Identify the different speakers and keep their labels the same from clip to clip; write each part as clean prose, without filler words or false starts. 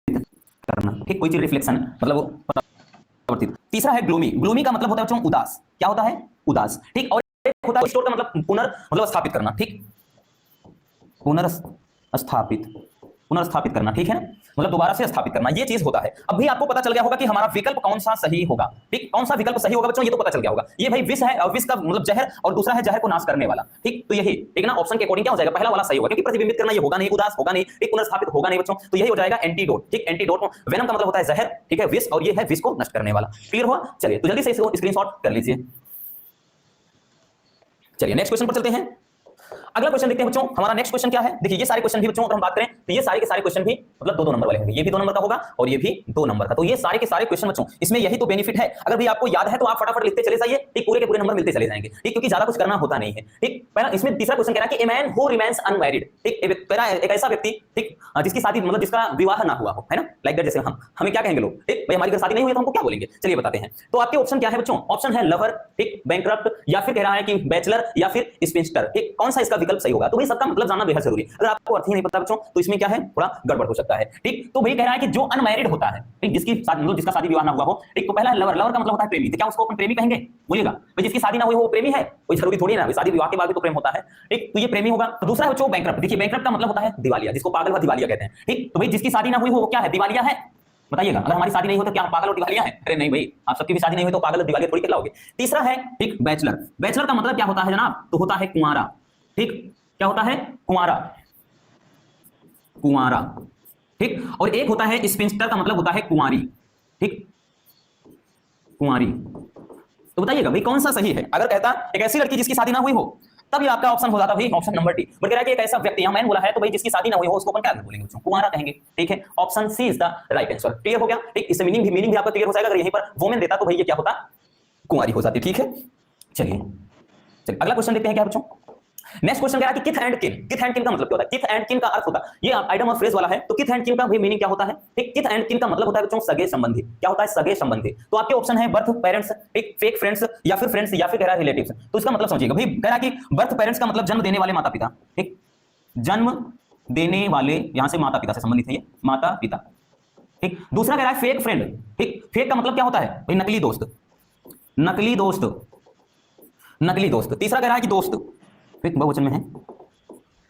Speaker 1: करना, ठीक, कोई चीज रिफ्लेक्शन मतलब वो परावर्तित। तीसरा है ग्लूमी, ग्लूमी का मतलब होता है बच्चों उदास, क्या होता है, उदास, ठीक। और एक होता है स्टोर का मतलब मतलब स्थापित करना, ठीक, पुनर्स्थापित, पुनर्स्थापित करना, ठीक है ना, मतलब दोबारा से स्थापित करना, ये चीज होता है। अब भी आपको पता चल गया होगा कि हमारा विकल्प कौन सा सही होगा, ठीक, कौन सा विकल्प सही होगा बच्चों, ये तो पता चल गया होगा। ये भाई विष है, और विष का मतलब जहर, और दूसरा है जहर को नाश करने वाला, ठीक। तो यही ठीक ना, ऑप्शन के अकॉर्डिंग क्या हो जाएगा, पहला वाला सही होगा, क्योंकि प्रतिबिंबित करना ये होगा नहीं, उदास होगा नहीं, एक पुनर्स्थापित होगा नहीं बच्चों, तो यही हो जाएगा एंटीडोट, ठीक। एंटीडोट, वेनम का मतलब होता है जहर, ठीक है, विष, और ये है विष को नष्ट करने वाला। क्लियर हुआ? चलिए तो जल्दी से इसको स्क्रीनशॉट कर लीजिए। चलिए नेक्स्ट क्वेश्चन पर चलते हैं। अगला क्वेश्चन देखते हैं बच्चों। हमारा नेक्स्ट क्वेश्चन क्या है, देखिए ये सारे क्वेश्चन भी बच्चों अगर हम बात करें तो ये सारे के सारे क्वेश्चन भी मतलब 2-2 नंबर वाले होंगे, ये भी 2 नंबर का होगा और ये भी 2 नंबर का। तो ये सारे के सारे क्वेश्चन बच्चों, इसमें यही तो बेनिफिट है, अगर भी आपको याद है तो आप फटाफट लिखते चले जाइए, ठीक, पूरे के पूरे नंबर मिलते चले जाएंगे, ठीक, क्योंकि ज्यादा कुछ करना होता नहीं है, ठीक। पहला इसमें तीसरा क्वेश्चन कह रहा है कि a man who remains unmarried, ठीक, एक ऐसा व्यक्ति, ठीक, जिसकी शादी मतलब जिसका विवाह ना हुआ हो, है ना, लाइक दैट, जैसे हमें क्या कहेंगे लोग, ठीक, भाई हमारी अगर शादी नहीं हुई तो हमको क्या बोलेंगे, चलिए बताते हैं। तो आपके ऑप्शन क्या है बच्चों, ऑप्शन है लवर, ठीक, बैंकरप्ट, या फिर कह रहा है कि बैचलर, या फिर स्पिंस्टर, ठीक, कौन सा इसका विकल्प सही होगा। तो भाई सबका मतलब जानना बेहद जरूरी है, अगर आपको अर्थ ही नहीं पता बच्चों तो इसमें क्या है, थोड़ा गड़बड़ हो सकता है, ठीक। तो भाई कह रहा है कि जो अनमैरिड होता है, ठीक, जिसकी मतलब जिसका शादी विवाह ना हुआ हो, ठीक, तो पहला है लवर, लवर का मतलब होता है प्रेमी, तो क्या उसको अपन प्रेमी कहेंगे, बोलिएगा भाई, जिसकी शादी ना हुई हो वो प्रेमी है, कोई जरूरी थोड़ी ना, शादी विवाह के बाद भी तो प्रेम होता है, ठीक, तो ये प्रेमी होगा। तो दूसरा है जो बैंकरप्ट, देखिए बैंकरप्ट का मतलब होता है दिवालिया, जिसको पागल व दिवालिया कहते हैं, ठीक। तो भाई जिसकी शादी ना हुई हो वो क्या है, दिवालिया है, बताइएगा। अगर हमारी शादी नहीं हो तो क्या पागल और दिवालिया है? अरे नहीं भाई, आप सबकी भी शादी नहीं हुई तो पागल और दिवालिया थोड़ी कहलाओगे। तीसरा है ठीक बैचलर, बैचलर का मतलब क्या होता है जनाब, तो होता है कुंवारा, ठीक, क्या होता है, कुंवारा, कुंवारा, ठीक। और एक होता है स्पिंस्टर का मतलब होता है कुंवारी, ठीक, कुंवारी। तो बताइएगा भाई कौन सा सही है। अगर कहता एक ऐसी लड़की जिसकी शादी ना हुई हो तब ये आपका ऑप्शन हो जाता भाई ऑप्शन नंबर डी। बट कह रहा है कि एक ऐसा व्यक्ति, यहां मैंने बोला है तो भाई जिसकी शादी ना हुई हो उसको अपन क्या बोलेंगे, कुंवारा कहेंगे, ठीक है। Option C is the right answer. Clear हो गया, ठीक, इससे मीनिंग भी आपका क्लियर हो जाएगा। अगर यहीं पर वोमेन देता तो भाई ये क्या होता, कुंवारी हो जाती, ठीक है। चलिए अगला क्वेश्चन देखते हैं क्या बच्चों। नेक्स्ट क्वेश्चन कह रहा है कि किथ एंड किन, किथ एंड किन का मतलब क्या होता है, किथ एंड किन का अर्थ होता है, ये आइटम और फ्रेज वाला है, तो किथ एंड किन का भी मीनिंग क्या होता है, ठीक। किथ एंड किन का मतलब होता है बच्चों सगे संबंधी, क्या होता है, सगे संबंधी। तो आपके ऑप्शन है बर्थ पेरेंट्स, एक फेक फ्रेंड्स, या फिर फ्रेंड्स, या फिर कह रहा है रिलेटिव्स। तो इसका मतलब समझिएगा भाई, कह रहा है कि बर्थ पेरेंट्स का मतलब जन्म देने वाले माता पिता, ठीक, जन्म देने वाले, यहां से माता पिता से संबंधित है ये, माता पिता, ठीक। दूसरा कह रहा है फेक फ्रेंड, ठीक, फेक का मतलब क्या होता है भाई, नकली दोस्त, नकली दोस्त, नकली दोस्त। तीसरा कह रहा है कि दोस्त, ठीक, बहुवचन में है,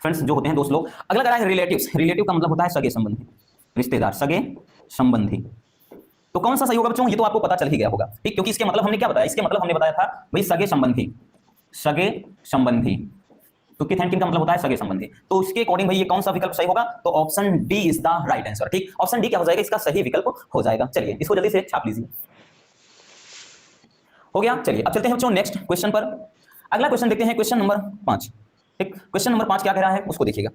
Speaker 1: फ्रेंड्स जो होते हैं दोस्त लोग। अगला कह रहा है रिलेटिव्स, रिलेटिव का मतलब होता है सगे संबंधी, रिश्तेदार, सगे संबंधी। तो कौन सा सही होगा बच्चों, ये तो आपको पता चल ही गया होगा, ठीक, क्योंकि इसके मतलब हमने क्या बताया, इसके मतलब हमने बताया था भाई सगे संबंधी, सगे संबंधी। तो किथ एंड किन का मतलब होता है सगे संबंधी। तो इसके अकॉर्डिंग भाई ये कौन सा विकल्प सही होगा, तो option D is the right answer, ठीक। ऑप्शन डी क्या हो जाएगा, इसका सही विकल्प हो जाएगा। चलिए इसको जल्दी से छाप लीजिए, हो गया। चलिए अब चलते हैं बच्चों नेक्स्ट क्वेश्चन पर। अगला क्वेश्चन देखते हैं, क्वेश्चन नंबर 5, ठीक। क्वेश्चन नंबर 5 क्या कह रहा है उसको देखिएगा।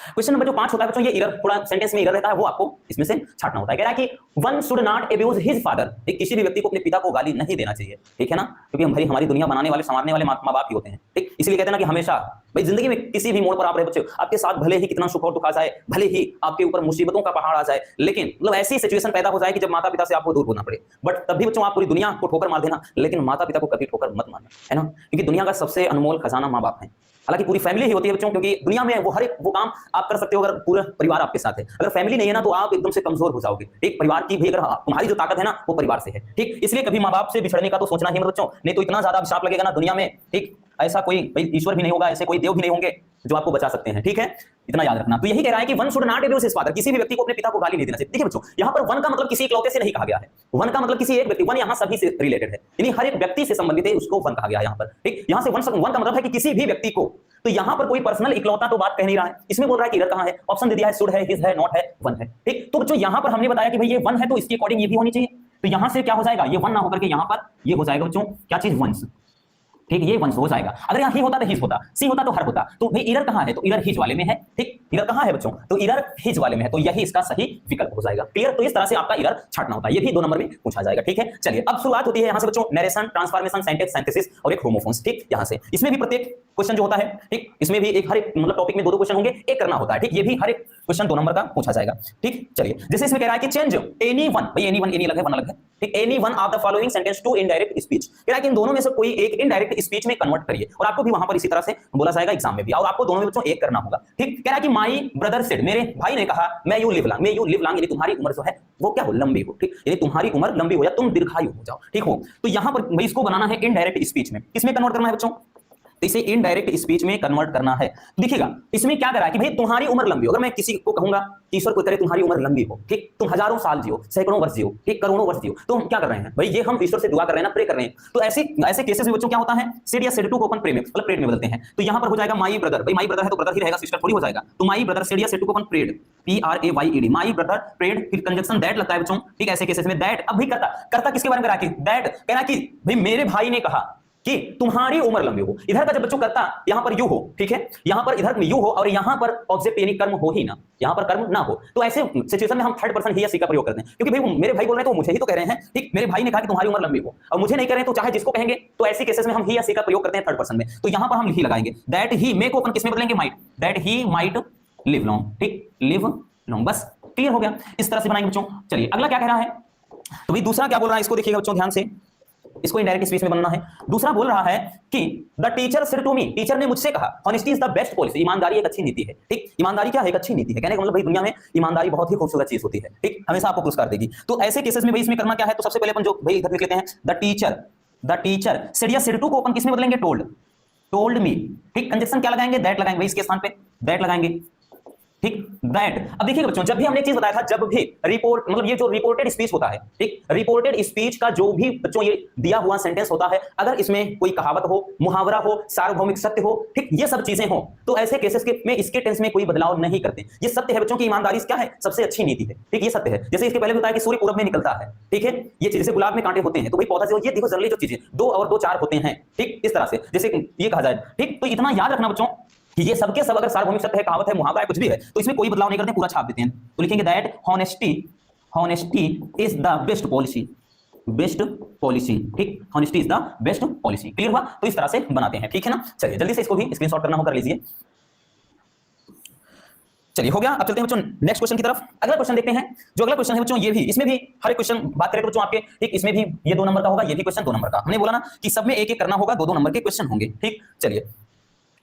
Speaker 1: क्वेश्चन नंबर जो 5 होता है बच्चों, ये एरर थोड़ा सेंटेंस में एरर रहता है, वो आपको इसमें से छाटना होता है। कह रहा है कि one should not abuse his father, एक किसी भी व्यक्ति को अपने पिता को गाली नहीं देना चाहिए, ठीक है ना, क्योंकि हम भाई हमारी दुनिया बनाने वाले संवारने वाले माँ बाप ही होते हैं, ठीक। इसलिए कहते हैं ना कि हमेशा भाई जिंदगी में किसी भी मोड़ पर आप रहे बच्चे, आपके साथ भले ही कितना सुख और दुख आ जाए, भले ही आपके ऊपर मुसीबतों का पहाड़ आ जाए, लेकिन मतलब ऐसी सिचुएशन पैदा हो जाए कि जब माता पिता से आपको दूर होना पड़े, बट तब भी बच्चों आप पूरी दुनिया को ठोकर मार देना, लेकिन माता पिता को कभी ठोकर मत मारना, है ना, क्योंकि दुनिया का सबसे अनमोल खजाना माँ बाप है। हालांकि पूरी फैमिली ही होती है बच्चों, क्योंकि दुनिया में वो हर एक वो काम आप कर सकते हो अगर पूरा परिवार आपके साथ है। अगर फैमिली नहीं है ना तो आप एकदम से कमजोर हो जाओगे, ठीक। परिवार की भी अगर तुम्हारी जो ताकत है ना वो परिवार से है, ठीक। इसलिए कभी माँ बाप से बिछड़ने का तो सोचना ही मत बच्चों, नहीं तो इतना ज्यादा अभिशाप लगेगा ना दुनिया में, ठीक। ऐसा कोई ईश्वर भी नहीं होगा, ऐसे कोई देव भी नहीं होंगे जो आपको बचा सकते हैं, ठीक है, इतना याद रखना। तो यही कह रहा है कि one should not abuse his father, किसी भी व्यक्ति को अपने पिता को गाली नहीं देना चाहिए। देखिए बच्चों यहाँ पर वन का मतलब किसी इकलौते से नहीं कहा गया है, वन का मतलब किसी एक व्यक्ति, वन यहाँ सभी से रिलेटेड है, यानी हर एक व्यक्ति से संबंधित है, उसको वन कहा गया है यहाँ पर, ठीक। यहाँ से वन का मतलब है कि किसी भी व्यक्ति को, तो यहाँ पर कोई पर्सनल इकलौता तो बात कह नहीं रहा है, इसमें बोल रहा है कि इधर कहां है, ऑप्शन दे दिया है शुड है, हिज है, नॉट है, वन है, ठीक। तो बच्चों यहाँ पर हमने बताया कि भाई ये वन है तो इसके अकॉर्डिंग ये भी होनी चाहिए। तो यहाँ से क्या हो जाएगा, ये वन ना होकर के यहाँ पर ये हो जाएगा बच्चों क्या चीज, वंश, ठीक, ये वंश हो जाएगा। अगर यहाँ ही होता तो हिज होता, सी होता तो हर होता। तो भाई इरर कहां है, तो इरर हिज वाले में है, ठीक। इरर कहां है बच्चों, तो इरर हिज वाले में है, तो यही इसका सही विकल्प हो जाएगा। क्लियर, तो इस तरह से आपका इरर छाटना होता है, ये भी 2 नंबर में पूछा जाएगा, ठीक है। चलिए अब शुरुआत होती है यहाँ से बच्चों नरेशन, ट्रांसफॉर्मेशन, सेंटेंस सिंथेसिस और एक होमोफोन्स, ठीक। यहाँ से इसमें भी प्रत्येक क्वेश्चन जो होता है, ठीक, इसमें भी एक हर एक मतलब टॉपिक में 2-2 क्वेश्चन होंगे, एक करना होता है, ठीक। ये भी हर एक क्वेश्चन 2 नंबर का पूछा जाएगा। ठीक, चलिए जैसे इसमें कह रहा है कि चेंज एनी वन, भाई एनी वन, एनी अलग है, वन अलग है, ठीक, any one of the following sentence to indirect speech. कह रहा है कि इन दोनों में से कोई एक इनडायरेक्ट स्पीच में कन्वर्ट करिए, और आपको भी वहां पर इसी तरह से बोला जाएगा एग्जाम में भी, और आपको दोनों में बच्चों एक करना होगा। ठीक, कह रहा है कि माई ब्रदर सेड, मेरे भाई ने कहा, मैं यू लिव लॉन्ग, मैं यू लिव लॉन्ग यानी तुम्हारी उम्र जो है वो क्या हो, लंबी हो। ठीक, यानी तुम्हारी उम्र लंबी हो या तुम दीर्घायु हो जाओ। ठीक हो, तो यहां पर भाई इसको बनाना है इनडायरेक्ट स्पीच में, किसमें कन्वर्ट करना है बच्चों, तो इसे इनडायरेक्ट स्पीच में कन्वर्ट करना है। देखिएगा इसमें क्या करा है कि भाई तुम्हारी उम्र लंबी हो, अगर मैं किसी को कहूंगा कि ईश्वर को करे तुम्हारी उम्र लंबी हो, ठीक, तुम हजारों साल जियो, सैकड़ों वर्ष जियो, ठीक, करोड़ों वर्ष जियो, तो हम क्या कर रहे हैं भाई, ये हम ईश्वर से दुआ कर रहे हैं ना, प्रे कर रहे हैं। तो ऐसे केसेस में बच्चों क्या होता है, सेड या सेड टू को अपन प्रे में मतलब प्रेड में बदलते हैं। तो यहां पर हो जाएगा माई ब्रदर, भाई माई ब्रदर है तो ब्रदर ही रहेगा, सिस्टर थोड़ी हो जाएगा। तो माई ब्रदर सेड या सेड टू को अपन prayed, PRAYED, my brother prayed, फिर कंजक्शन दैट लगता है बच्चों। ठीक, ऐसे केसेस में दैट, अब भी करता किसके बारे में करा कि दैट, कह रहा कि भाई मेरे भाई ने कहा कि तुम्हारी उम्र लंबी हो। इधर का जब बच्चों करता यहां पर यू हो, ठीक है, यहां पर इधर में यू हो और यहां पर ऑब्जेक्ट यानी कर्म हो ही ना, यहां पर कर्म ना हो, तो ऐसे सिचुएशन में हम थर्ड पर्सन ही या सी का प्रयोग करते हैं, क्योंकि भाई मेरे भाई बोल रहे हैं तो मुझे ही तो कह रहे हैं। ठीक, मेरे भाई ने कहा कि तुम्हारी उम्र लंबी हो और मुझे नहीं कह रहे हैं, तो चाहे जिसको कहेंगे, तो ऐसी केसेस में हम ही या सी का प्रयोग करते हैं थर्ड पर्सन में। तो यहां पर हम ही लगाएंगे दैट ही, मे को अपन किसमें बदलेंगे, might, that he might live long. ठीक, लिव लॉन्ग, बस क्लियर हो गया, इस तरह से बनाएंगे बच्चों। चलिए अगला क्या कह रहा है, तो भाई दूसरा क्या बोल रहा है, इसको देखिएगा बच्चों ध्यान से, इसको इनडायरेक्ट स्पीच में बनना है। दूसरा बोल रहा है कि the teacher said to me, teacher ने मुझसे कहा, honesty is the best policy, ईमानदारी एक अच्छी नीति है। ठीक, ईमानदारी क्या है, एक अच्छी नीति है। कहने का मतलब भाई दुनिया में ईमानदारी बहुत ही खूबसूरत चीज होती है। ठीक, हमेशा आपको पुरस्कार देगी। तो ऐसे केसेस में भाई इसमें करना क्या है, तो सबसे पहले अपन जो भाई इधर लिख लेते हैं, द टीचर सेड या सेड टू को अपन किसमें बदलेंगे, टोल्ड मी। ठीक, कंजक्शन क्या लगाएंगे, दैट लगाएंगे, भाई इसके स्थान पे दैट लगाएंगे। ठीक, दैट, अब देखिएगा बच्चों, जब भी हमने एक चीज बताया था, जब भी रिपोर्ट मतलब ये जो रिपोर्टेड स्पीच होता है, ठीक, रिपोर्टेड स्पीच का जो भी बच्चों ये दिया हुआ सेंटेंस होता है, अगर इसमें कोई कहावत हो, मुहावरा हो, सार्वभौमिक सत्य हो, ठीक, ये सब चीजें हो, तो ऐसे केसेस के में इसके टेंस में कोई बदलाव नहीं करते। ये सत्य है बच्चों की ईमानदारी क्या है, सबसे अच्छी नीति है। ठीक, ये सत्य है। जैसे इसके पहले बताया कि सूर्य पूरब में निकलता है, ठीक है, ये जैसे गुलाब में कांटे होते हैं, तो भाई पौधा जो ये देखो जनरली जो चीजें 2 और 2 4 होते हैं, ठीक, इस तरह से जैसे ये कहा जाए। ठीक, तो इतना याद रखना बच्चों कि ये सबके सब अगर सार्वभौमिक सत्य है, कहावत है, मुहावरा है, कुछ भी है, तो इसमें कोई बदलाव नहीं करते, पूरा छाप देते हैं। तो लिखेंगे that honesty is the best policy. ठीक, honesty is the best policy, clear हुआ। तो इस तरह से बनाते हैं, ठीक है ना। चलिए जल्दी से इसको भी स्क्रीनशॉट करना हो कर लीजिए। चलिए हो गया, अब चलते हैं बच्चों नेक्स्ट क्वेश्चन की तरफ। अगला क्वेश्चन देखते हैं। जो अगला क्वेश्चन है बच्चों, ये भी, इसमें भी हर एक क्वेश्चन बात करें तो बच्चों आपके, ठीक, इसमें भी ये 2 नंबर का होगा, ये भी क्वेश्चन 2 नंबर का। हमने बोला ना कि सब में एक एक करना होगा, 2-2 नंबर के क्वेश्चन होंगे। ठीक, चलिए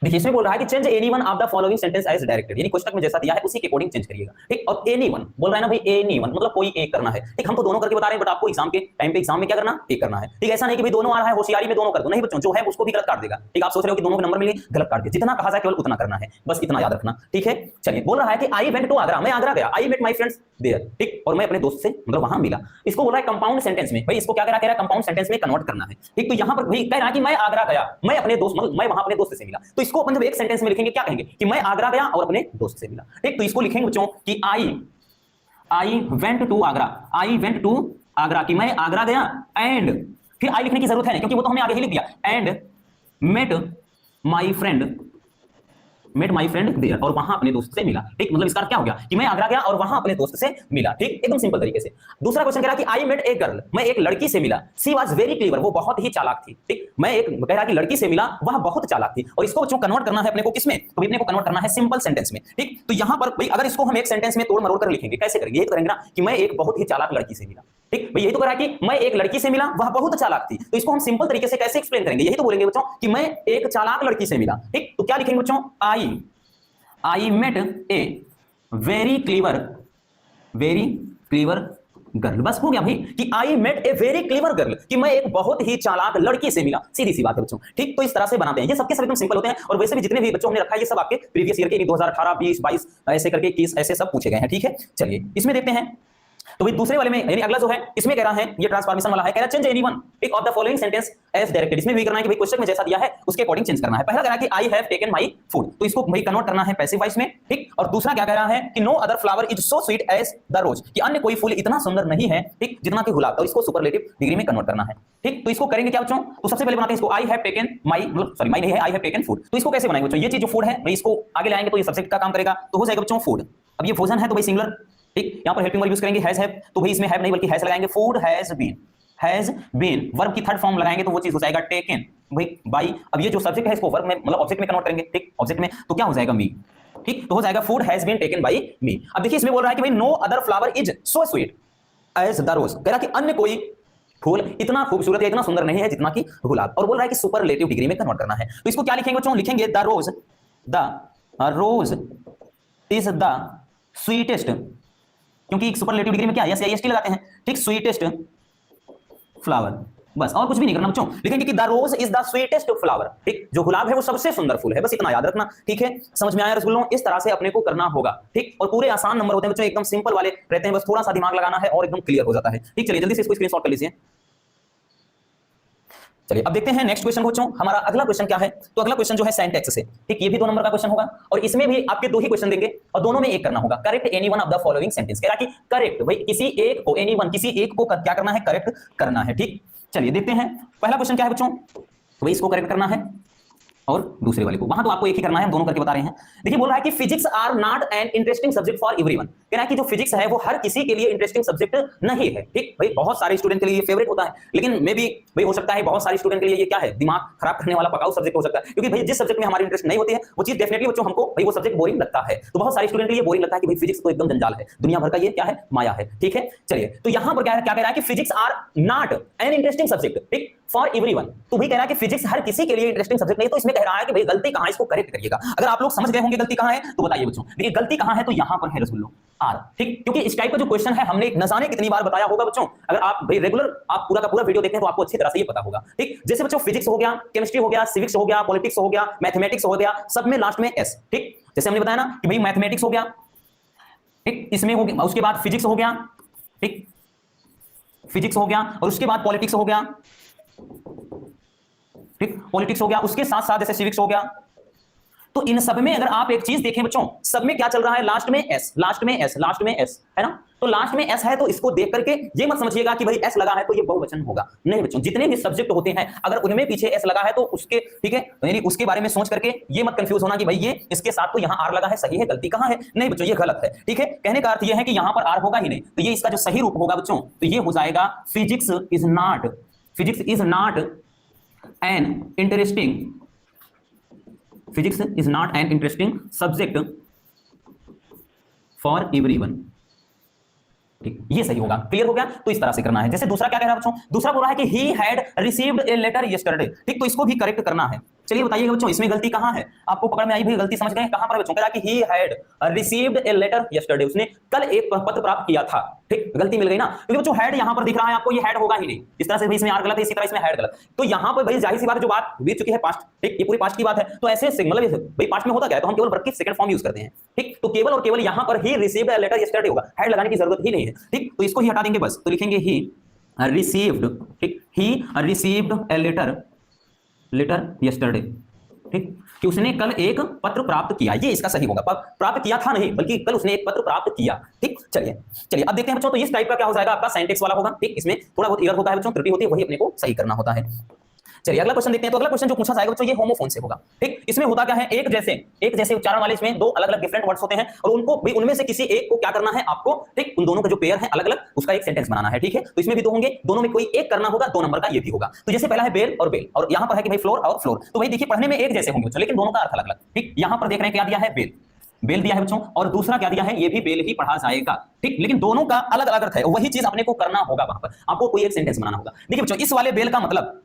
Speaker 1: देखिए इसमें बोल रहा है कि change any one of the following sentence as directed, यानी क्वेश्चन में जैसा दिया है उसी के अकॉर्डिंग चेंज करिएगा। ठीक, और एनी वन बोल रहा है ना भाई, एनी वन मतलब कोई एक करना है। ठीक, हम तो दोनों करके बता रहे हैं, बट आपको एग्जाम के टाइम पे एग्जाम में क्या करना, एक करना है। ठीक, ऐसा नहीं कि भाई दोनों आ रहा है, होशियारी में दोनों कर दो, नहीं बच्चों, जो है उसको भी गलत काट देगा। ठीक, आप सोच रहे हो कि दोनों के नंबर मिले, गलत काट दिया। जितना कहा जाए केवल उतना करना है, बस इतना याद रखना। ठीक है, चलिए बोल रहा है कि आई वेंट टू आगरा, मैं आगरा गया, I met my friends there. ठीक, और मैं अपने दोस्त से मतलब वहां मिला। इसको बोल रहा है कंपाउंड सेंटेंस में, भाई इसको क्या कह रहा है, कंपाउंड सेंटेंस में कन्वर्ट करना है। ठीक, तो यहां पर भाई कह रहा है कि मैं आगरा गया, मैं अपने दोस्त मतलब मैं वहां अपने दोस्त से मिला। तो इसको अपन जब एक सेंटेंस में लिखेंगे क्या कहेंगे कि मैं आगरा गया और अपने दोस्त से मिला। ठीक, तो इसको लिखेंगे बच्चों कि I went to Agra, I went to Agra, कि मैं आगरा गया, एंड फिर आई लिखने की जरूरत है नहीं, क्योंकि वो तो हमने आगे ही लिख दिया, and met my friend there, और वहां अपने दोस्त से मिला। ठीक, मतलब इसका क्या हो गया कि मैं आगरा गया और वहां अपने दोस्त से मिला। ठीक, एकदम सिंपल तरीके से। दूसरा क्वेश्चन कह रहा कि आई मेट ए गर्ल, मैं एक लड़की से मिला, सी वाज वेरी क्लेवर, वो बहुत ही चालाक थी। ठीक, मैं एक कह रहा कि लड़की से मिला, वह बहुत चालाक थी, और इसको बच्चों कन्वर्ट करना है अपने को किसमें, तो अपने को कन्वर्ट करना है सिंपल सेंटेंस में। ठीक, तो यहां पर भाई अगर इसको हम एक सेंटेंस में तोड़ मरोड़ कर लिखेंगे, कैसे करेंगे, ये तो करेंगे ना कि मैं एक बहुत ही चालाक लड़की से मिला। ठीक, भाई यही तो कह रहा है कि मैं एक लड़की से मिला, वह बहुत चालाक थी, तो इसको हम सिंपल तरीके से कैसे एक्सप्लेन करेंगे, यही तो बोलेंगे बच्चों कि मैं एक चालाक लड़की से मिला। ठीक, तो क्या लिखेंगे बच्चों, I met a very clever girl, बस हो गया भाई कि I met a very clever girl, कि मैं एक बहुत ही चालाक लड़की से मिला। सीधी सी बात है बच्चों। ठीक, तो इस तरह से बनाते हैं, ये सबके सब एकदम सिंपल होते हैं, और वैसे भी जितने भी बच्चों ने रखा है ये सब आपके प्रीवियस ईयर के 2018, 20, 22 ऐसे करके 21 ऐसे सब पूछे गए हैं। ठीक है, चलिए इसमें देखते हैं। तो भाई दूसरे वाले में यानी अगला जो है इसमें कह रहा है ये ट्रांसफॉर्मेशन वाला है, कह रहा है चेंज एनीवन एक of the following sentence as directed. इसमें भी करना है कि भाई क्वेश्चन में जैसा दिया है उसके अकॉर्डिंग चेंज करना है। पहला कह रहा है कि I have taken my food, तो इसको भाई कन्वर्ट करना है पैसिव वॉइस में। ठीक, और दूसरा क्या कह रहा है कि no other flower is so sweet as the rose, कि अन्य कोई फूल इतना सुंदर नहीं है ठीक जितना कि गुलाब, और इसको सुपरलेटिव डिग्री में कन्वर्ट करना है। ठीक, तो इसको करेंगे क्या बच्चों, तो सबसे पहले बनाते हैं इसको आई हैव टेकन माय, मतलब सॉरी माय नहीं है, आई हैव टेकन फूड। तो इसको कैसे बनाएंगे बच्चों, ये चीज जो फूड है भाई इसको आगे लाएंगे तो ये सब्जेक्ट का काम करेगा, तो हो जाएगा बच्चों फूड। अब ये भोजन है तो भाई सिंगुलर, ठीक, यहां पर हेल्पिंग वर्ब यूज करेंगे हैज हैव, तो भाई इसमें हैव नहीं बल्कि हैज लगाएंगे, फूड हैज बीन वर्ब की थर्ड फॉर्म लगाएंगे तो वो चीज हो जाएगा टेकन भाई बाई। अब ये जो सब्जेक्ट है इसको वर्ब में मतलब ऑब्जेक्ट में कन्वर्ट करेंगे। ठीक, ऑब्जेक्ट में तो क्या हो जाएगा मी, ठीक, तो हो जाएगा food has been taken by me. अब देखिए इसमें बोल रहा है कि भाई no other flower is so sweet as the rose, कह रहा कि अन्य कोई फूल इतना खूबसूरत या इतना सुंदर नहीं है जितना कि गुलाब, और बोल रहा है कि सुपरलेटिव डिग्री में कन्वर्ट करना है। तो इसको क्या लिखेंगे बच्चों, लिखेंगे the rose is the sweetest, क्योंकि सुपरलेटिव डिग्री में क्या एस या एस टी लगाते हैं, ठीक, स्वीटेस्ट फ्लावर, बस और कुछ भी नहीं करना बच्चों। लिखेंगे कि the rose is the sweetest flower, ठीक, जो गुलाब है वो सबसे सुंदर फूल है, बस इतना याद रखना, ठीक है। समझ में आया रसगुल्लों, इस तरह से अपने को करना होगा, ठीक। और पूरे आसान नंबर होते हैं बच्चों, एकदम सिंपल वाले रहते हैं, बस थोड़ा सा दिमाग लगाना है और एकदम क्लियर हो जाता है, ठीक। चलिए जल्दी से इसको स्क्रीनशॉट कर लीजिए। चलिए अब देखते हैं नेक्स्ट क्वेश्चन को बच्चों। हमारा अगला क्वेश्चन क्या है, तो अगला क्वेश्चन जो है सिंटैक्स से, ठीक, ये भी 2 नंबर का क्वेश्चन होगा और इसमें भी आपके 2 ही क्वेश्चन देंगे और दोनों में एक करना होगा। Correct any one of the following sentence, कह रहा कि करेक्ट भाई किसी एक को, एनी वन किसी एक को क्या करना है, करेक्ट करना है, ठीक। चलिए देखते हैं पहला क्वेश्चन क्या है बच्चों, तो इसको करेक्ट करना है और दूसरे वाले को, वहां तो आपको एक ही करना है, हम दोनों करके बता रहे हैं। देखिए बोल रहा है कि physics are not an interesting subject for everyone, कह रहा है कि जो फिजिक्स है वो हर किसी के लिए इंटरेस्टिंग सब्जेक्ट नहीं है, ठीक। भाई बहुत सारे स्टूडेंट के लिए ये फेवरेट होता है, लेकिन मे बी भाई हो सकता है बहुत सारे स्टूडेंट के लिए ये क्या है, दिमाग खराब करने वाला पकाऊ सब्जेक्ट हो सकता है, क्योंकि भाई जिस सब्जेक्ट में हमारी इंटरेस्ट नहीं होती है वो चीज डेफिनेटली बच्चों हमको भाई वो सब्जेक्ट बोरिंग लगता है। तो बहुत सारे स्टूडेंट के लिए बोरिंग लगता है कि भाई फिजिक्स तो एकदम जंजाल है, दुनिया भर का ये क्या है, माया है, ठीक है। चलिए तो यहां पर क्या कह रहा है कि physics are not an interesting subject, ठीक, फॉर एवरीवन। तो भाई कह रहा है कि फिजिक्स हर किसी के लिए इंटरेस्टिंग सब्जेक्ट नहीं, तो इसमें कह रहा है कि भाई गलती कहां है, इसको करेक्ट करिएगा। अगर आप लोग समझ गए होंगे गलती कहां है तो बताइए बच्चों। देखिए गलती कहां है, तो यहां पर है रसगुल्लो आर, ठीक, क्योंकि इस टाइप का जो क्वेश्चन है हमने न जाने कितनी बार बताया होगा बच्चों। अगर आप भाई रेगुलर आप पूरा का पूरा वीडियो देखें तो आपको अच्छी तरह से ये पता होगा, ठीक। जैसे बच्चों फिजिक्स हो गया, केमिस्ट्री हो गया, सिविक्स हो गया, पॉलिटिक्स हो गया, मैथमेटिक्स हो गया, सब में लास्ट में एस, ठीक। जैसे हमने बताया ना कि भाई मैथमेटिक्स हो गया, ठीक, इसमें हो गया, उसके बाद फिजिक्स हो गया, ठीक, फिजिक्स हो गया और उसके बाद पॉलिटिक्स हो गया, ठीक, पॉलिटिक्स हो गया, उसके साथ साथ जैसे सिविक्स हो गया। तो इन सब में अगर आप एक चीज देखें बच्चों, सब में क्या चल रहा है, लास्ट में एस, लास्ट में एस, लास्ट में एस, है ना। तो लास्ट में एस है तो इसको देख करके ये मत समझिएगा कि भाई एस लगा है तो ये बहुवचन होगा, नहीं बच्चों। जितने भी सब्जेक्ट होते हैं अगर उनमें पीछे एस लगा है तो उसके, ठीक है, यानी उसके बारे में सोच करके ये मत कंफ्यूज होना कि भाई ये इसके साथ तो यहाँ आर लगा है, सही है, गलती कहां है, नहीं बच्चों ये गलत है, ठीक है। कहने का अर्थ ये है कि यहाँ पर आर होगा ही नहीं, तो ये इसका जो सही रूप होगा बच्चों तो ये हो जाएगा physics is not an interesting, physics is not an interesting subject for everyone, ठीक, ये सही होगा। क्लियर हो गया, तो इस तरह से करना है। जैसे दूसरा क्या कह रहा है बच्चों, दूसरा बोल रहा है कि he had received a letter yesterday, ठीक, तो इसको भी करेक्ट करना है। चलिए बताइएगा बच्चों इसमें गलती कहां है, आपको पकड़ में आई भाई, गलती समझ गए कहां पर बच्चों, कह रहा कि he had received a letter yesterday, उसने कल एक पत्र प्राप्त किया था, ठीक, गलती मिल गई ना, क्योंकि बच्चों हैड यहां पर दिख रहा है आपको, ये हैड होगा ही नहीं, इस तरह से भाई इसमें आर गलत है, इसी तरह इसमें हैड गलत, तो यहां पर भाई जाहिर सी बात है जो बात बीत चुकी है पास्ट, ठीक, ये पूरी पास्ट की बात है, तो ऐसे मतलब भाई पास्ट में होता क्या है, तो हम केवल वर्ब की सेकंड फॉर्म यूज करते हैं, ठीक, तो केवल और केवल यहां पर he received a letter yesterday होगा, हैड लगाने की जरूरत ही नहीं है, ठीक, तो इसको ही हटा देंगे बस, तो लिखेंगे ही रिसीव्ड, ठीक, he received a letter yesterday, ठीक, कि उसने कल एक पत्र प्राप्त किया, ये इसका सही होगा, प्राप्त किया था नहीं बल्कि कल उसने एक पत्र प्राप्त किया, ठीक। चलिए अब देखते हैं बच्चों, तो इस टाइप का क्या हो जाएगा आपका सिंटैक्स वाला होगा, ठीक, इसमें थोड़ा बहुत एरर होता है बच्चों, त्रुटि होती है, वही अपने को सही करना होता है। चलिए अगला क्वेश्चन देखते हैं। तो अगला क्वेश्चन जो पूछा जाएगा बच्चों ये होमोफोन से होगा, ठीक। इसमें होता क्या है, एक जैसे उच्चारण वाले इसमें 2 अलग अलग डिफरेंट वर्ड्स होते हैं और उनको भाई उनमें से किसी एक को क्या करना है आपको, ठीक, उन दोनों का जो पेयर है अलग अलग उसका एक सेंटेंस बनाना है, ठीक है। तो इसमें भी 2 होंगे, दोनों में कोई एक करना होगा, 2 नंबर का ये भी होगा। तो जैसे पहला है बेल और यहाँ पर है कि भाई फ्लोर और फ्लोर, तो भाई देखिए पढ़ने में एक जैसे होंगे बच्चों, लेकिन दोनों का अर्थ अलग अलग, ठीक। यहाँ पर देख रहे हैं क्या दिया है, बेल दिया है बच्चों, और दूसरा क्या दिया है, ये भी बेल ही पढ़ा जाएगा, ठीक, लेकिन दोनों का अलग अलग अर्थ है, वही चीज अपने को करना होगा, वहां पर आपको कोई एक सेंटेंस बनाना होगा। देखिए बच्चों इस वाले बेल का मतलब,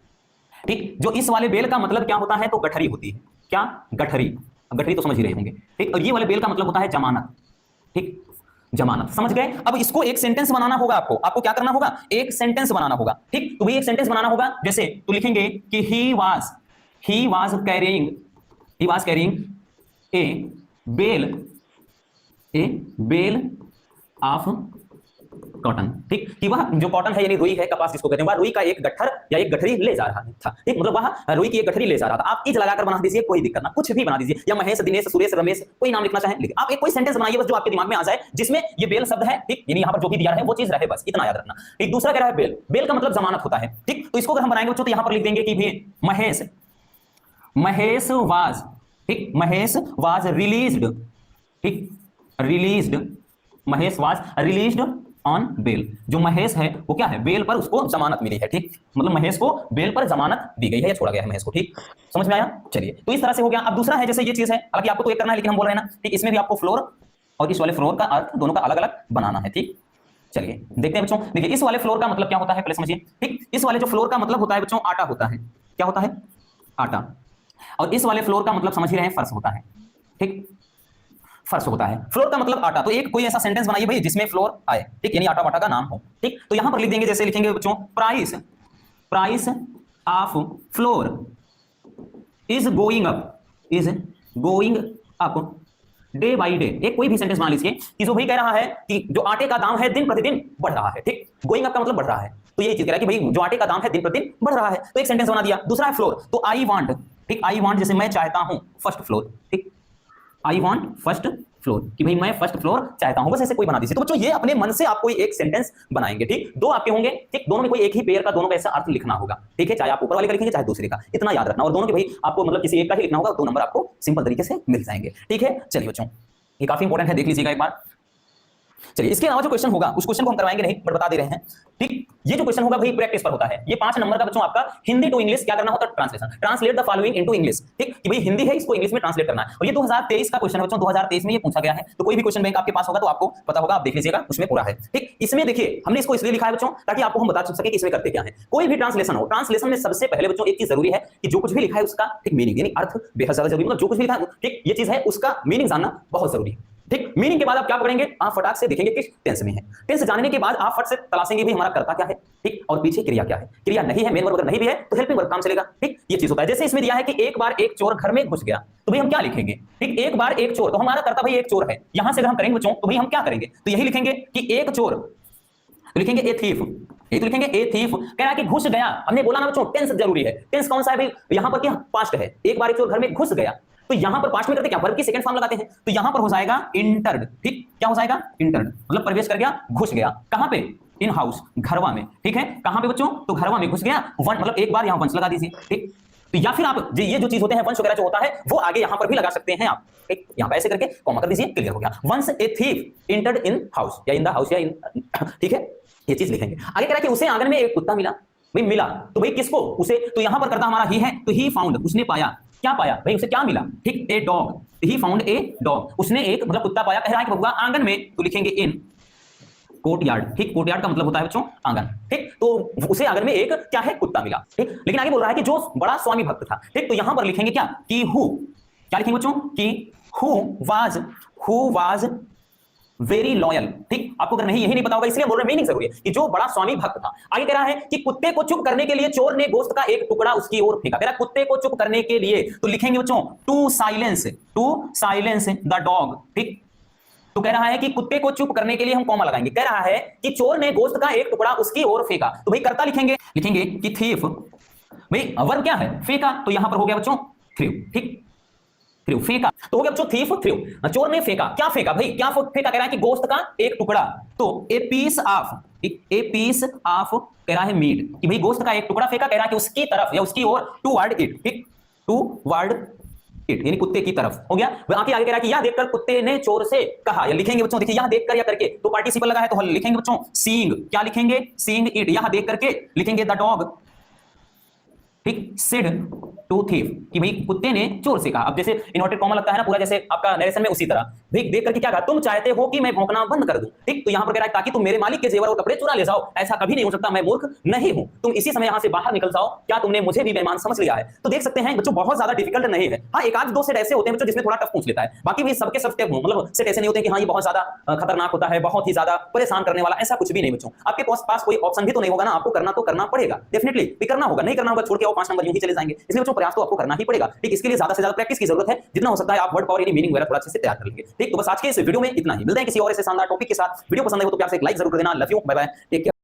Speaker 1: ठीक, जो इस वाले बेल का मतलब क्या होता है, तो गठरी होती है, क्या, गठरी तो समझ ही रहे होंगे, ठीक। और ये वाले बेल का मतलब होता है जमानत, ठीक, जमानत, समझ गए। अब इसको एक सेंटेंस बनाना होगा, आपको क्या करना होगा, एक सेंटेंस बनाना होगा, ठीक। तो भाई एक सेंटेंस बनाना होगा, जैसे तो लिखेंगे कि he was carrying a bale of cotton, ठीक, कि वह जो कॉटन है यानी रुई है, कपास जिसको कहते हैं, वह रुई का एक गट्ठर या एक गठरी ले जा रहा था, ठीक, मतलब वह रुई की एक गठरी ले जा रहा था। आप इज लगाकर बना दीजिए, कोई दिक्कत ना, कुछ भी बना दीजिए, या महेश, दिनेश, सुरेश, रमेश, कोई नाम लिखना चाहें लिखिए, आप एक कोई सेंटेंस बनाइए बस जो आपके दिमाग में आ जाए, जिसमें ये बेल शब्द है, ठीक, यानी यहाँ पर जो भी दिया है वो चीज रहे, बस इतना याद रखना, ठीक। दूसरा कह रहा है बेल का मतलब जमानत होता है, ठीक, तो इसको अगर हम बनाएंगे बच्चों तो यहाँ पर लिख देंगे कि भी महेश वाज रिलीज्ड, ठीक, Mahesh was released on bail. जो महेश है वो क्या है, बेल पर उसको जमानत मिली है, ठीक, मतलब महेश को बेल पर जमानत दी गई है या छोड़ा गया है महेश को, ठीक, समझ में आया। चलिए तो इस तरह से हो गया। अब दूसरा है जैसे ये चीज है, हालांकि आपको तो एक करना है लेकिन हम बोल रहे हैं ना, ठीक, इसमें भी आपको फ्लोर और इस वाले फ्लोर का अर्थ दोनों का अलग अलग बनाना है, ठीक। चलिए देखते हैं बच्चों, देखिए इस वाले फ्लोर का मतलब क्या होता है पहले समझिए, ठीक। इस वाले जो फ्लोर का मतलब होता है बच्चों आटा होता है, क्या होता है, आटा। और इस वाले फ्लोर का मतलब समझ ही रहे हैं फर्श होता है, ठीक, फर्श होता है। फ्लोर का मतलब आटा, तो एक कोई ऐसा सेंटेंस बनाइए भाई जिसमें फ्लोर आए, ठीक, यानी आटा वाटा का नाम हो, ठीक। तो यहां पर लिख देंगे, जैसे लिखेंगे बच्चों price, price of floor is going up, is going up day by day. एक कोई भी सेंटेंस बना लीजिए कि जो भाई कह रहा है कि जो आटे का दाम है दिन प्रतिदिन बढ़ रहा है, ठीक, गोइंग अप का मतलब बढ़ रहा है, तो यही चीज कह रहा है कि भाई जो आटे का दाम है दिन प्रतिदिन बढ़ रहा है, तो एक सेंटेंस बना दिया। दूसरा है फ्लोर, तो आई वांट, ठीक, आई वांट जैसे मैं चाहता हूं फर्स्ट फ्लोर, ठीक, आई वांट फर्स्ट फ्लोर, कि भाई मैं फर्स्ट फ्लोर चाहता हूं, बस ऐसे कोई बना दीजिए। तो बच्चों ये अपने मन से आप कोई एक सेंटेंस बनाएंगे, ठीक, दो आपके होंगे, ठीक, दोनों में कोई एक ही पेयर का दोनों का ऐसा अर्थ लिखना होगा, ठीक है, चाहे आप ऊपर वाले का लिखेंगे चाहे दूसरे का, इतना याद रखना। और दोनों के भाई आपको मतलब किसी एक का ही लिखना होगा, 2 नंबर आपको सिंपल तरीके से मिल जाएंगे, ठीक है। चलिए बच्चों ये काफी इंपॉर्टेंट है, देख लीजिएगा एक बार। चलिए इसके अलावा जो क्वेश्चन होगा उस क्वेश्चन को हम करवाएंगे नहीं, बट बता दे रहे हैं, ठीक। ये जो क्वेश्चन होगा भाई प्रैक्टिस पर होता है, ये 5 नंबर का बच्चों आपका हिंदी टू इंग्लिश क्या करना होता है, translation, translate the following into English, ठीक, कि भाई हिंदी है इसको इंग्लिश में ट्रांसलेट करना है। और ये 2023 का क्वेश्चन है बच्चों, 2023 में ये पूछा गया है, तो कोई भी क्वेश्चन बैंक आपके पास होगा तो आपको पता होगा, आप देख लीजिएगा उसमें पूरा है, ठीक। इसमें देखिए हमने इसको इसलिए लिखा है बच्चों ताकि आपको हम बता सके कि इसमें करते क्या है। कोई भी ट्रांसलेशन हो, ट्रांसलेशन में सबसे पहले बच्चों एक चीज जरूरी है कि जो कुछ भी लिखा है उसका ठीक मीनिंग यानी अर्थ बेहद ज्यादा जरूरी, मतलब जो कुछ भी लिखा है, ठीक, ये चीज है उसका मीनिंग जानना बहुत जरूरी है, ठीक। मीनिंग के बाद आप क्या पकड़ेंगे, आप फटाक से देखेंगे किस टेंस में है, टेंस जानने के बाद आप फट से तलाशेंगे भी हमारा करता क्या है, ठीक, और पीछे क्रिया क्या है। क्रिया नहीं है, मेन वर्ब अगर नहीं भी है तो हेल्पिंग वर्ब काम चलेगा, ठीक, ये चीज होता है। जैसे इसमें दिया है कि एक बार एक चोर घर में घुस गया, तो भाई हम क्या लिखेंगे, ठीक, एक बार एक चोर, तो हमारा करता भाई एक चोर है, यहां से अगर हम करेंगे बच्चों तो भाई हम क्या करेंगे, तो यही लिखेंगे कि एक चोर, तो लिखेंगे ए थीफ, ये तो लिखेंगे ए थीफ, कह रहा है कि घुस गया। हमने बोला ना बच्चों टेंस जरूरी है, टेंस कौन सा है भाई, यहां पर क्या पास्ट है, एक बार एक चोर घर में घुस गया, तो यहां पर पास्ट में करते क्या, वर्ब की सेकंड फॉर्म लगाते हैं, तो यहां पर हो जाएगा इंटर्ड, ठीक, क्या हो जाएगा इंटर्ड, मतलब प्रवेश कर गया, घुस गया, कहां पे, इन हाउस, घरवा में, ठीक है, कहां पे बच्चों, तो घरवा में घुस गया, वन मतलब एक बार यहां वंश लगा दीजिए, ठीक। तो या फिर आप ये जो चीज होते हैं वंश वगैरह जो होता है वो आगे यहां पर भी लगा सकते हैं आप, ठीक, यहां पे ऐसे करके कॉमा कर दीजिए, क्लियर हो गया। Once a thief entered in house या इन द हाउस या इन, ठीक है, ये चीज लिखेंगे। आगे कह रहा है कि उसे आंगन में एक कुत्ता मिला, भाई मिला, तो भाई किसको, उसे, तो यहां पर करता हमारा ही है, तो ही फाउंड, उसने पाया, क्या पाया भाई, उसे क्या मिला, ठीक, a dog, he found a dog, उसने एक मतलब कुत्ता पाया। कह रहा है कि बबुआ आंगन में, तो लिखेंगे इन कोर्टयार्ड, ठीक, कोर्टयार्ड का मतलब होता है बच्चों आंगन, ठीक, तो उसे आंगन में एक क्या है कुत्ता मिला, ठीक। लेकिन आगे बोल रहा है कि जो बड़ा स्वामी भक्त था, ठीक, तो यहां पर लिखेंगे क्या कि हु, क्या लिखेंगे बच्चों कि हु वाज वेरी लॉयल, ठीक, आपको अगर नहीं यही नहीं पता होगा इसलिए बोल रहे मीनिंग जरूरी है कि जो बड़ा स्वामी भक्त था। आगे कह रहा है कि कुत्ते को चुप करने के लिए चोर ने गोश्त का एक टुकड़ा उसकी ओर फेंका, कह रहा है कुत्ते को चुप करने के लिए, तो लिखेंगे बच्चों टू साइलेंस द डॉग, ठीक। तो कह रहा है कि कुत्ते को चुप करने के लिए हम कॉमा लगाएंगे, कह रहा है कि चोर ने गोश्त का एक टुकड़ा उसकी ओर फेंका, तो भाई करता लिखेंगे कि थीफ, भाई वर्ब क्या है फेंका, तो यहां पर हो गया बच्चों थ्रू, ठीक, थ्रू फेंका, तो हो गया बच्चों थीफ थ्रू, चोर ने फेंका, क्या फेंका भाई, क्या फेंका, कह रहा है कि गोश्त का एक टुकड़ा, तो ए पीस ऑफ कह रहा है मीट, कि भाई गोश्त का एक टुकड़ा फेंका, कह रहा है कि उसकी तरफ या उसकी ओर, टूवर्ड इट, ठीक, टूवर्ड इट यानी कुत्ते की तरफ हो गया। आगे कह रहा है कि यह देखकर कुत्ते ने चोर से कहा, या लिखेंगे बच्चों देखिए यह देखकर या करके, तो पार्टिसिपल लगा है तो लिखेंगे बच्चों सीइंग, क्या लिखेंगे सीइंग इट, यह देख करके लिखेंगे द डॉग, ठीक, सिड टू थीफ, कि भाई कुत्ते ने चोर से कहा। अब जैसे इन्वर्टेड कॉमा लगता है ना पूरा जैसे आपका नरेशन में, उसी तरह भाई देख करके क्या कहा, तुम चाहते हो कि मैं भौंकना बंद कर दूं, ठीक, तो यहां पर कह रहा है ताकि तुम मेरे मालिक के जेवर और कपड़े चुरा ले जाओ, ऐसा कभी नहीं हो सकता, मैं मूर्ख नहीं हूं, तुम इसी समय यहां से बाहर निकल जाओ, क्या तुमने मुझे भी बेईमान समझ लिया है। तो देख सकते हैं बच्चों बहुत ज्यादा डिफिकल्ट नहीं है, हाँ एक आध दो सेट ऐसे होते हैं बच्चों जिसमें थोड़ा टफ पूछ लेता है, बाकी भी सबके सब मतलब सेट ऐसे नहीं होते कि हाँ ये बहुत ज्यादा खतरनाक होता है, बहुत ही ज्यादा परेशान करने वाला, ऐसा कुछ भी नहीं बच्चों। आपके पास कोई ऑप्शन भी तो नहीं होगा ना, आपको करना तो करना पड़ेगा, डेफिनेटली भी करना होगा, नहीं करना होगा छोड़ के आओ 5 नंबर यूं ही चले जाएंगे, इसलिए बच्चों प्रयास तो आपको करना ही पड़ेगा, ठीक। इसके लिए ज्यादा से ज्यादा प्रैक्टिस की जरूरत है, जितना हो सकता है आप वर्ड पावर यानी मीनिंग वगैरह थोड़ा अच्छे से तैयार कर लेंगे, ठीक। तो बस आज के इस वीडियो में इतना ही, मिलते हैं किसी और ऐसे शानदार टॉपिक के साथ। वीडियो पसंद आए हो तो प्यार से एक लाइक जरूर कर देना। Love you, bye bye, take care.